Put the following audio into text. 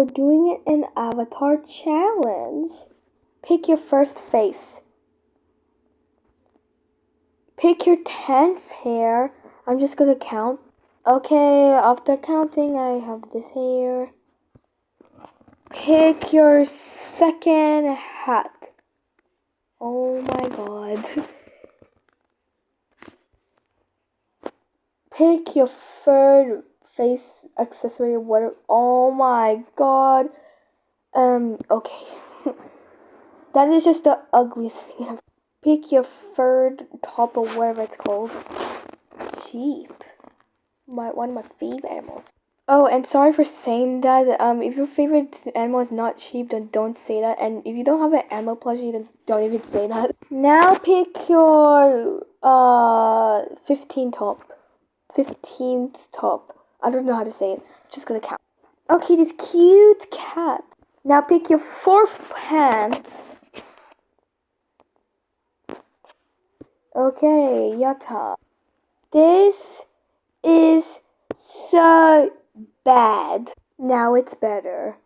we're doing an avatar challenge. Pick your first face. Pick your 10th hair. I'm just gonna count. Okay, after counting, I have this hair. Pick your second hat. Oh my god. Pick your third face accessory. What? Oh my god. Okay. That is just the ugliest thing ever. Pick your third top or whatever it's called. Sheep. One of my favorite animals. Oh, and sorry for saying that. If your favorite animal is not sheep, then don't say that. And if you don't have an animal plushie, then don't even say that. Now pick your 15th top. I don't know how to say it. I'm just gonna count. Okay, this cute cat. Now pick your 4th pants. Okay, Yata. This is so bad. Now it's better.